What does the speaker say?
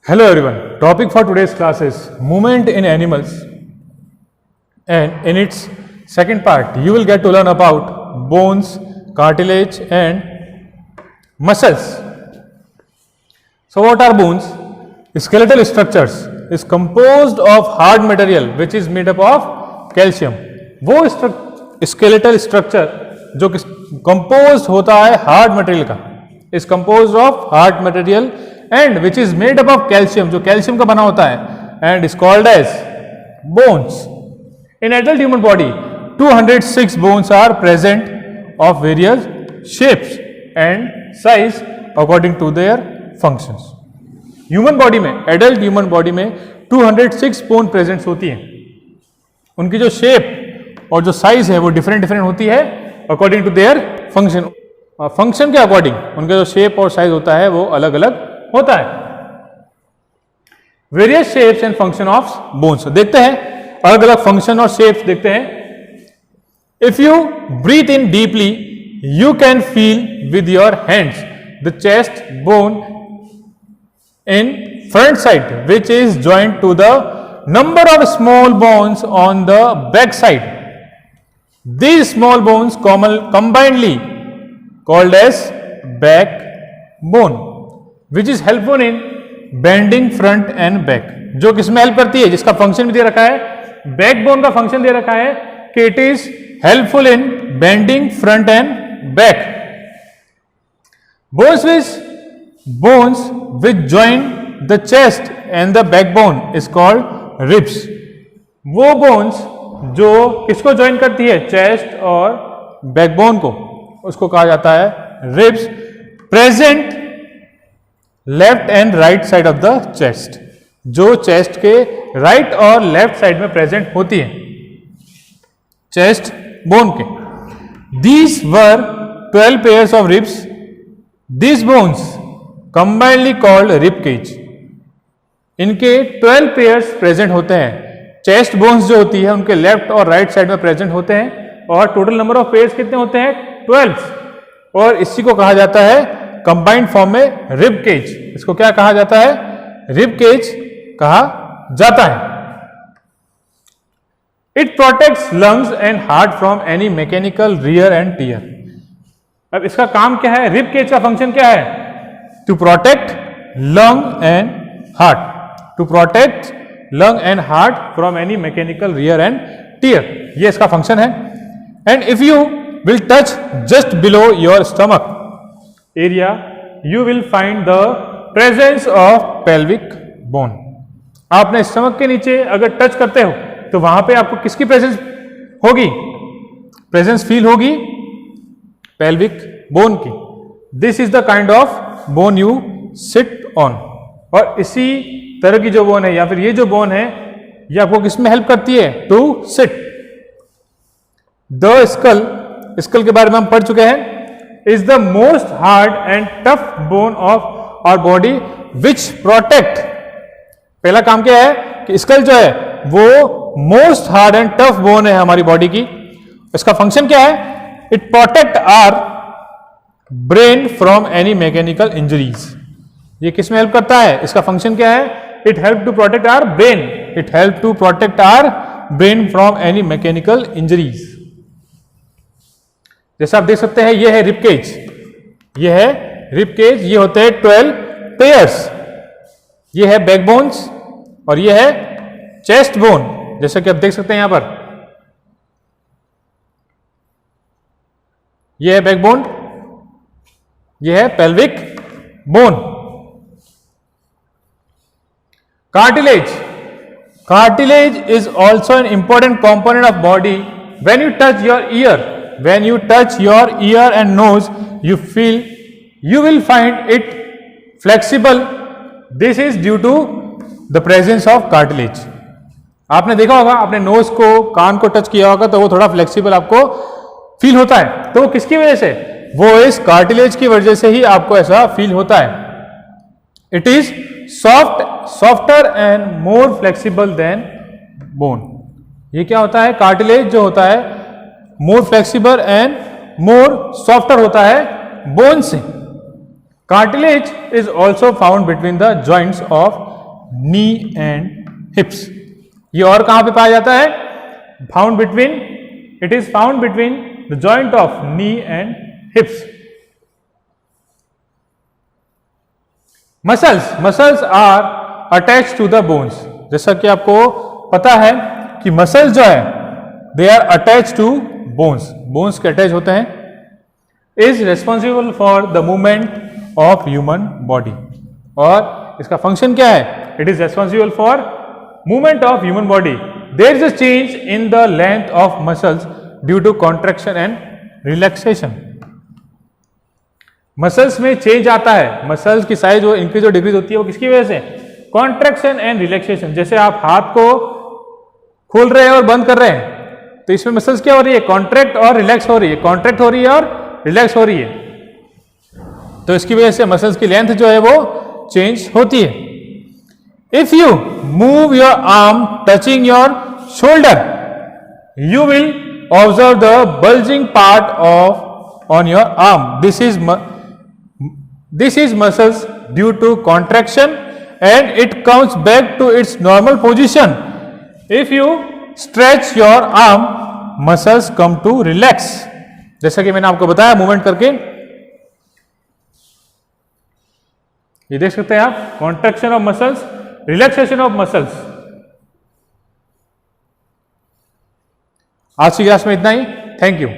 Hello everyone. Topic for today's class is movement in animals, and in its second part you will get to learn about bones, cartilage and muscles. So what are bones? Skeletal structures is composed of hard material which is made up of calcium. वो skeletal structure जो composed होता है hard material का is composed of hard material and which is made up of calcium, जो calcium का बना होता है, and is called as bones. In adult human body 206 bones are present of various shapes and size according to their functions. Human body में, adult human body में 206 bone presents होती हैं. उनकी जो शेप और जो साइज है वो डिफरेंट होती है according to their function. Function के अकॉर्डिंग उनका जो शेप और साइज होता है वो अलग अलग होता है. Various shapes and function of bones देखते हैं, अलग अलग फंक्शन और शेप्स देखते हैं. If you breathe in deeply you can feel with your hands the chest bone in front side which is joined to the number of small bones on the back side. These small bones combinedly called as backbone which is helpful in bending front and back. जो किसमें help करती है, जिसका function भी दे रखा है, backbone का function दे रखा है कि it is helpful in bending front end back. Bones which join the chest and the backbone is called ribs. वो bones जो किसको join करती है, चेस्ट और बैकबोन को, उसको कहा जाता है ribs. Present left and right side of the chest, जो चेस्ट के राइट और लेफ्ट साइड में प्रेजेंट होती है चेस्ट बोन के. These were 12 pairs of ribs. These bones combinedly called rib cage. इनके 12 पेयर्स प्रेजेंट होते हैं. चेस्ट बोन्स जो होती है उनके लेफ्ट और राइट साइड में प्रेजेंट होते हैं और टोटल नंबर ऑफ पेयर्स कितने होते हैं, 12. और इसी को कहा जाता है कंबाइंड फॉर्म में रिब केज. इसको क्या कहा जाता है, रिब केज कहा जाता है. It protects lungs and heart from any mechanical wear and tear. अब इसका काम क्या है, रिब केज का फंक्शन क्या है, to protect lung and heart, to protect lung and heart from any mechanical rear and tear. ये इसका फंक्शन है. and if you will touch just below your stomach area you will find the presence of pelvic bone. आपने stomach के नीचे अगर touch करते हो तो वहां पे आपको किसकी प्रेजेंस होगी, प्रेजेंस फील होगी पेल्विक बोन की. This is the kind of bone you sit on. और इसी तरह की जो बोन है या फिर ये जो बोन है ये आपको किसमें हेल्प करती है, टू सिट. द स्कल के बारे में हम पढ़ चुके हैं, is the most hard and tough bone of our body which protect. पहला काम क्या है कि स्कल जो है वो most hard and tough bone है हमारी बॉडी की. इसका फंक्शन क्या है, it protect our brain from any mechanical injuries. ये किस में हेल्प करता है, इसका फंक्शन क्या है, it help to protect our brain, it help to protect our brain from any mechanical injuries. जैसा आप देख सकते हैं ये है रिब केज, ये है रिब केज, ये होते हैं 12 पेयर्स. ये है बैकबोन्स और ये है चेस्ट बोन, जैसा कि आप देख सकते हैं यहां पर. ये है बैकबोन, यह है pelvic bone. Cartilage is also an important component of body. When you touch your ear and nose you will find it flexible. This is due to the presence of cartilage. आपने देखा होगा, आपने knows को, कान को touch किया होगा तो वो थोड़ा फ्लेक्सिबल आपको फील होता है. तो किसकी वजह से, वो इस कार्टिलेज की वजह से ही आपको ऐसा फील होता है. It is softer and more flexible than bone. ये क्या होता है, कार्टिलेज जो होता है more flexible and more softer होता है बोन से. Cartilage is also found between the joints of knee and hips. ये और कहां पे पाया जाता है? Found between, it is found between the joint of knee and hips. Muscles are attach to the bones. जैसा कि आपको पता है कि मसल्स जो है they are attach to bones के अटैच होते हैं। Is responsible for the movement of human body. और इसका फंक्शन क्या है? It is responsible for movement of human body. There is a change in the length of muscles due to contraction and relaxation. Muscles में change आता है, muscles की size जो increase और डिक्रीज होती है वो किसकी वजह से? Contraction and relaxation. जैसे आप हाथ को खोल रहे हैं और बंद कर रहे हैं तो इसमें मसल्स क्या हो रही है? कॉन्ट्रैक्ट और रिलैक्स हो रही है, कॉन्ट्रैक्ट हो रही है और रिलैक्स हो रही है। तो इसकी वजह से मसल्स की लेंथ जो है वो चेंज होती है। If you move your arm touching your shoulder you will observe the bulging part of on your arm. This is muscles due to contraction and it comes back to its normal position if you stretch your arm, muscles come to relax। जैसा कि मैंने आपको बताया movement करके, ये देख सकते हैं आप, contraction of muscles, relaxation of muscles. आज की क्लास में इतना ही। Thank you.